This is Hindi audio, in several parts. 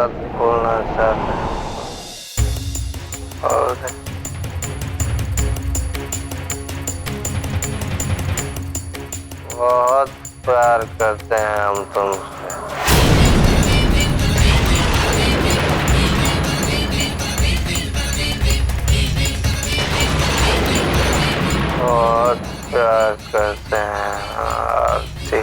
बात बोलना चाहते हैं और बहुत प्यार करते हैं हम तुमसे। बहुत प्यार करते हैं आरती।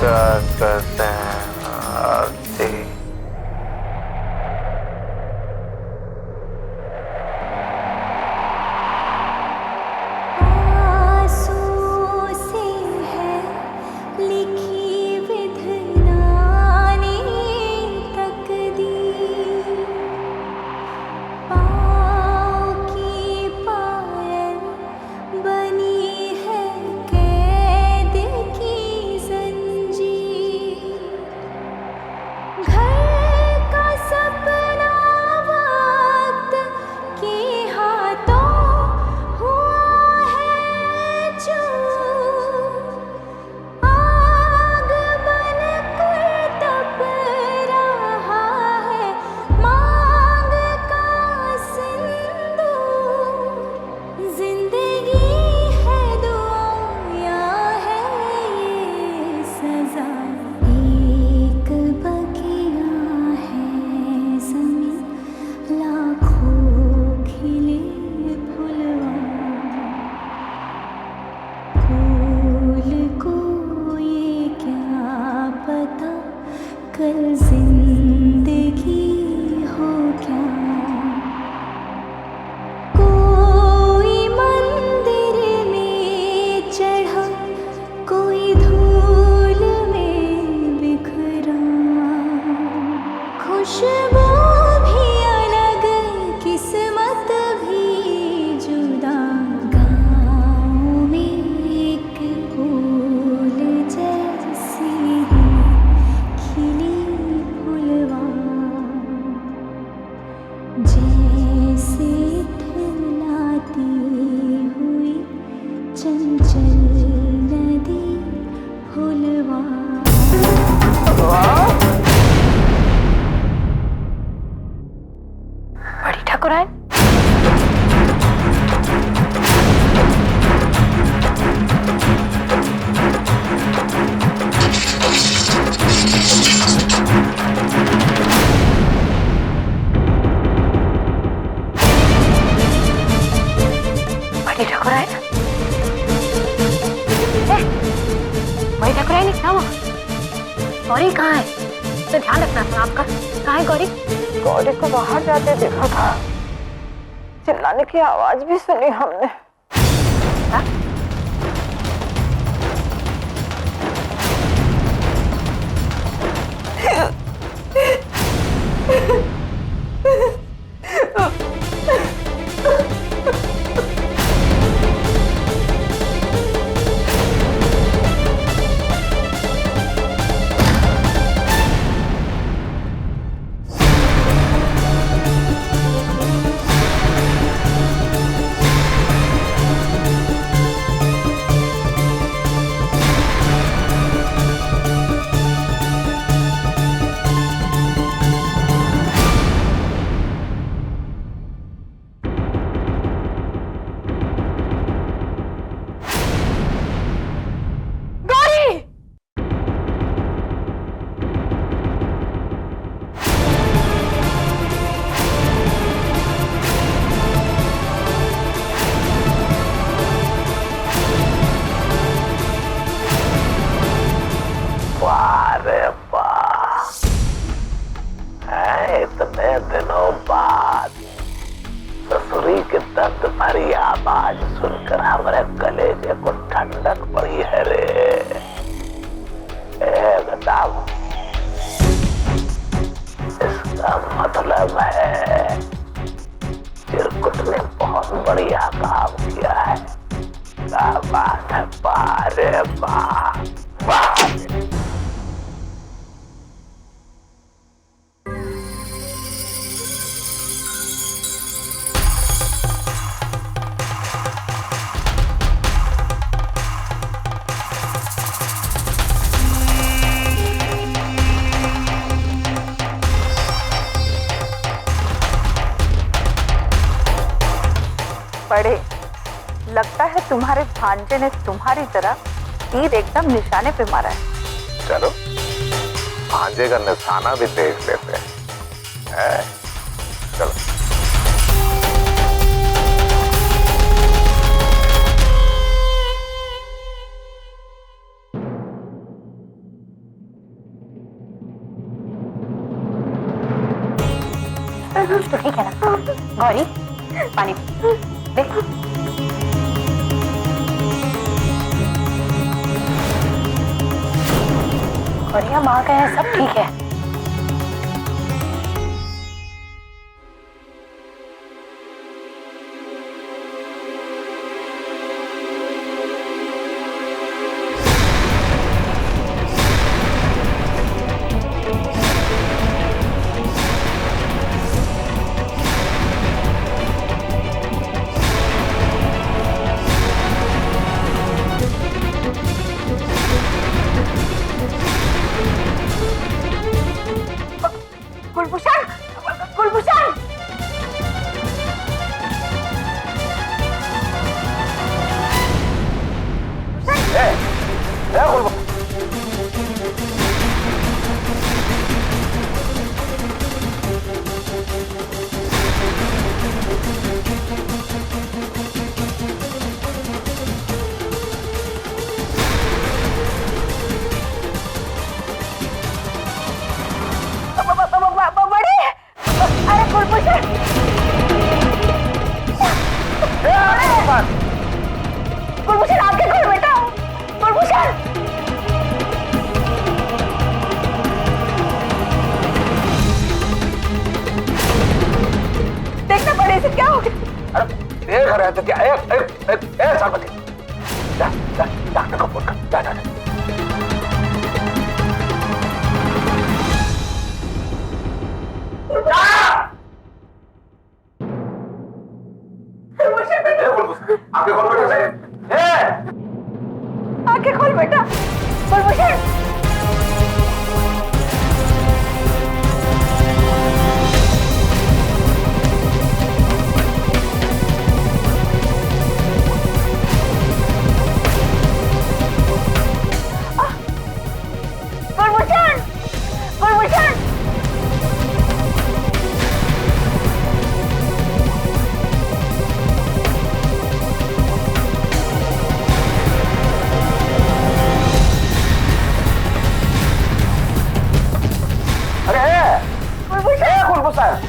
प्यार करते हैं आरती। बड़ी ठाकुराइन, बड़ी ठाकुराइन, बड़ी ठाकुराइन इतना गौरी कहाँ है? तो ध्यान रखना था आपका। कहाँ है गौरी? गौरी को बाहर जाते देखा था, चिल्लाने की आवाज भी सुनी हमने। इतने दिनों बाद ससुरी के दर्द भरी आवाज सुनकर हमारे कलेजे को ठंडक पड़ी है रे। बताओ, इसका मतलब है चिरकुट ने बहुत बढ़िया काम किया है। क्या बात है, बारे वाह वाह। बड़े, लगता है तुम्हारे भांजे ने तुम्हारी तरह तीर एकदम निशाने पे मारा है। चलो भांजे का निशाना भी देख लेते हैं। चलो। तो ठीक है ना गौरी, पानी देख। गौरी हम आ गए हैं, सब ठीक है। कुलभूषण, कुलभूषण, बड़ी, अरे कुलभूषण, कुलभूषण आगे खोल बेटा, कुलभूषण। देखना बड़े से क्या हो गया। अरे देख रहे थे क्या? डॉक्टर को फोन कर। जा। आंखें खोल बेटा, कुलभूषण। कुलभूषण, कुलभूषण, कुलभूषण,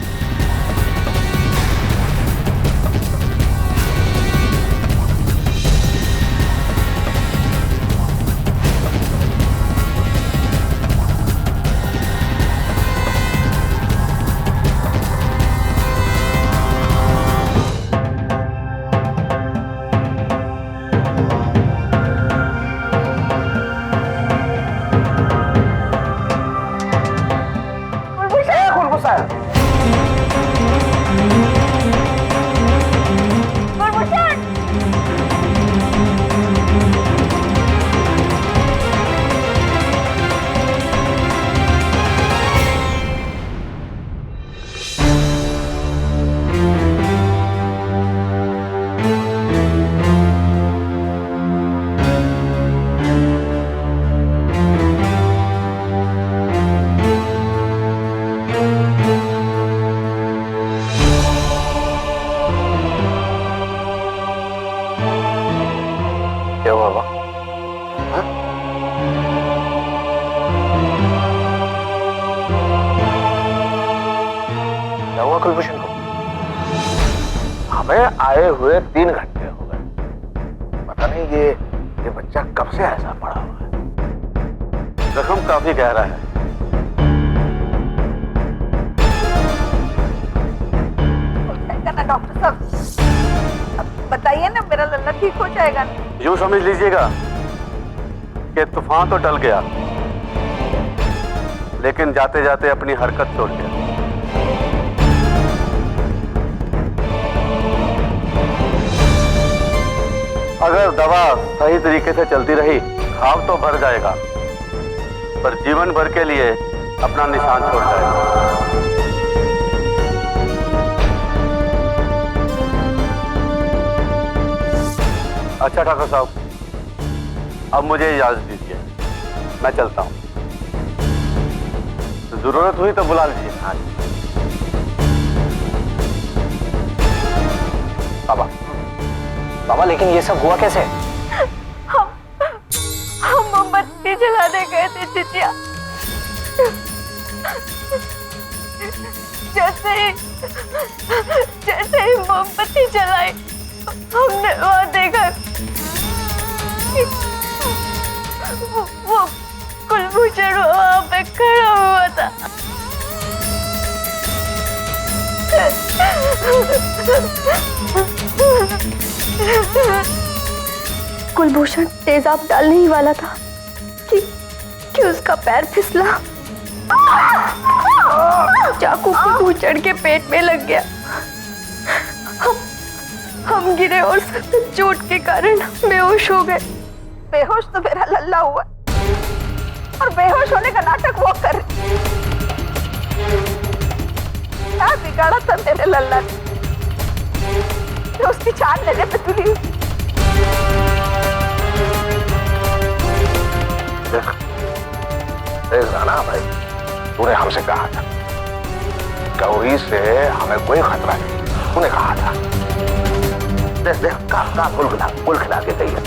क्या हुआ कुलभूषण को? हमें आए हुए 3 घंटे हो गए, पता नहीं ये बच्चा कब से ऐसा पड़ा हुआ है। जख्म काफी गहरा है। ना डॉक्टर साहब, बताइए ना, मेरा लल्ला ठीक हो जाएगा ना? यूं समझ लीजिएगा कि तूफान तो टल गया, लेकिन जाते जाते अपनी हरकत छोड़ गया। अगर दवा सही तरीके से चलती रही, घाव तो भर जाएगा, पर जीवन भर के लिए अपना निशान छोड़ जाएगा। अच्छा डॉक्टर साहब, अब मुझे इजाजत दीजिए, मैं चलता हूँ। जरूरत हुई तो बुला लीजिए। हाँ बाबा, बाबा लेकिन ये सब हुआ कैसे? हम मोमबत्ती जलाने गए थे चिचिया। जैसे ही मोमबत्ती जलाई, हमने वहां देखा वो कुलभूषण वहां पे खड़ा हुआ था। कुलभूषण तेजाब डालने ही वाला था कि उसका पैर फिसला, चाकू कुलभूषण के पेट में लग गया। हम गिरे और चोट के कारण बेहोश हो गए। बेहोश तो मेरा लल्ला हुआ, और बेहोश होने का नाटक वो कर। क्या बिगाड़ा था मेरे लल्ला ने जो उसकी जान लेने पे तुली? देख राना भाई, तूने हमसे कहा था गौरी से हमें कोई खतरा नहीं, तूने कहा था। देख देख का गुल खिला के गई है।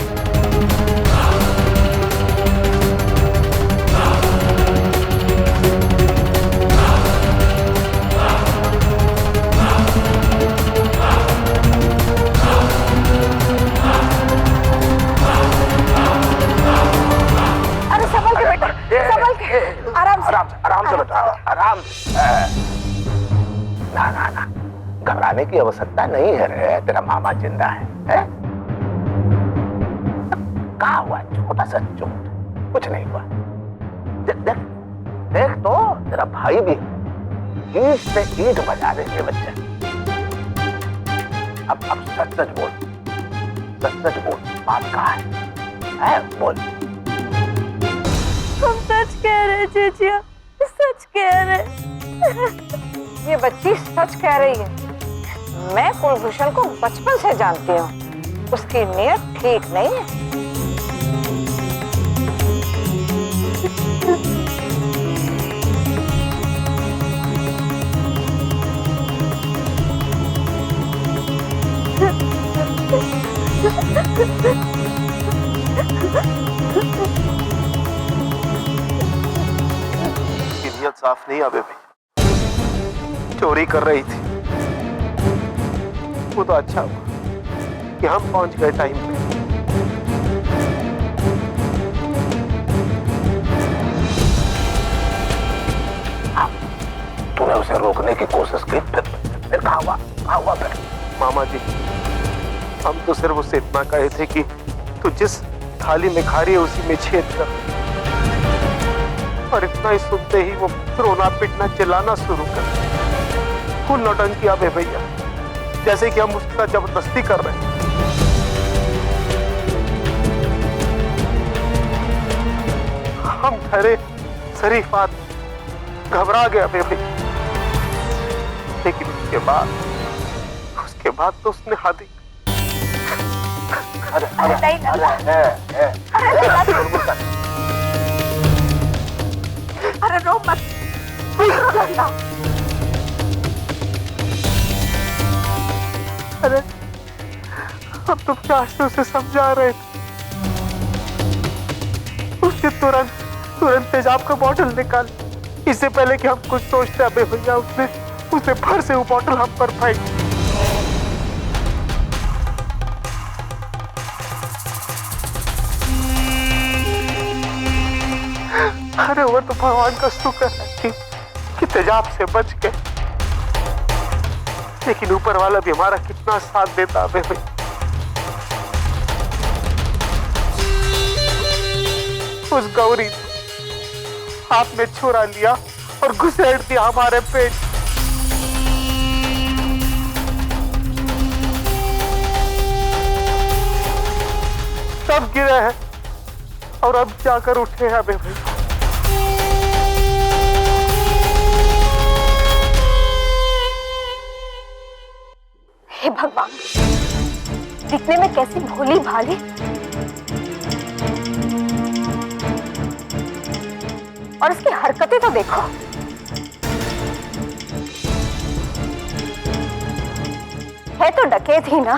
आराम से ना ना ना, घबराने की आवश्यकता नहीं है रे, तेरा मामा जिंदा है? क्या हुआ? छोटा सा चोट, कुछ नहीं हुआ। देख देख देख तो तेरा भाई भी ईंट से ईंट बजा रहे थे बच्चे। अब सच सच बोल, बात कहाँ है? बोल। हम सच कह रहे चेचिया, सच कह रहे। ये बच्ची सच कह रही है। मैं कुलभूषण को बचपन से जानती हूँ, उसकी नीयत ठीक नहीं है। नीयत साफ नहीं आवे भाई, चोरी कर रही थी। वो तो अच्छा हुआ कि हम पहुंच गए टाइम पे। तूने उसे रोकने की कोशिश की, फिर कहाँ हुआ फिर? मामा जी, हम तो सिर्फ उससे इतना कहे थे कि तू जिस थाली में खा रही है उसी में छेद कर, और इतना ही सुनते ही वो रोना पिटना चिल्लाना शुरू कर। वो नौटंकी अब है भैया, जैसे कि हम उसके साथ जबरदस्ती कर रहे हैं। हम ठहरे शरीफ आदमी, घबरा गया बेबी, लेकिन उसके बाद तो उसने हादी। अरे रो मत। अरे हम तो प्यार से उसे समझा रहे थे, उसने तुरंत तेजाब का बॉटल निकाल, इससे पहले कि हम कुछ सोचते। अबे भैया, उसने भर से वो बॉटल हम पर फेंक। अरे वो तो भगवान का शुक्र है कि तेजाब से बच गए, लेकिन ऊपर वाला भी हमारा कितना साथ देता है भाई। उस गौरी आपने छुरा लिया और घुसेड़ दिया हमारे पेट। सब गिरे हैं और अब जाकर उठे हैं भाई। हे भगवान, दिखने में कैसी भोली भाली, और इसकी हरकतें तो देखो। है तो डकैत ही ना।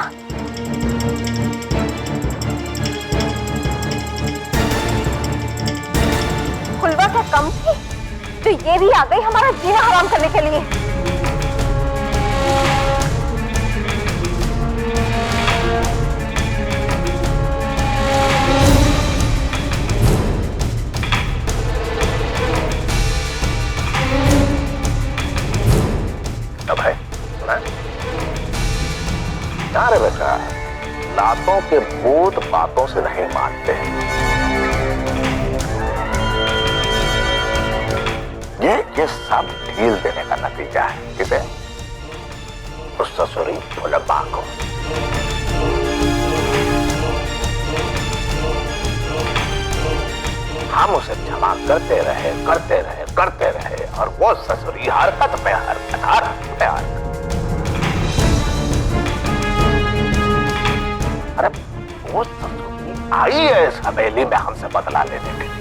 खुलवा क्या कम थी तो ये भी आ गई हमारा जीना हराम करने के लिए। अब है सुना? क्या रे बेटा, लातों के भूत बातों से नहीं मानते। ये सब ढील देने का नतीजा है। किसे? उस ससुरी भोलब्बा को। हम उसे क्षमा करते रहे और वो ससुरी हरकत पे हरकत। अरे वो ससुरी आई है इस हवेली में हमसे बदला लेने के लिए।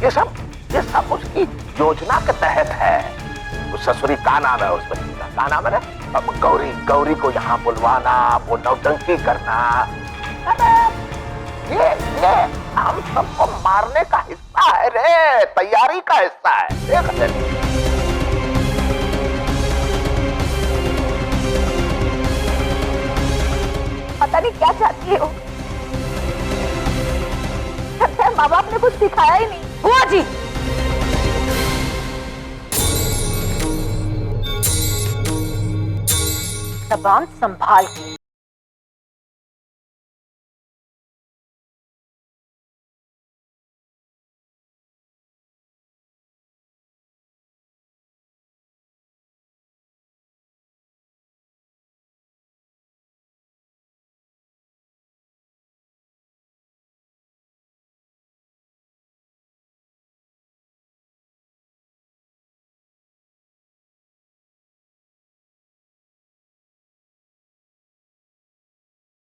ये सब उसकी योजना के तहत है। उस ससुरी का नाम है, उस बच्ची का नाम है ना? अब गौरी को यहाँ बुलवाना, वो नौटंकी करना, ये हम सबको मारने का हिस्सा है रे, तैयारी का हिस्सा है। देख पता नहीं क्या चाहती हो। माँ बाप ने कुछ सिखाया ही नहीं। बुआ जी, जबान संभाल के।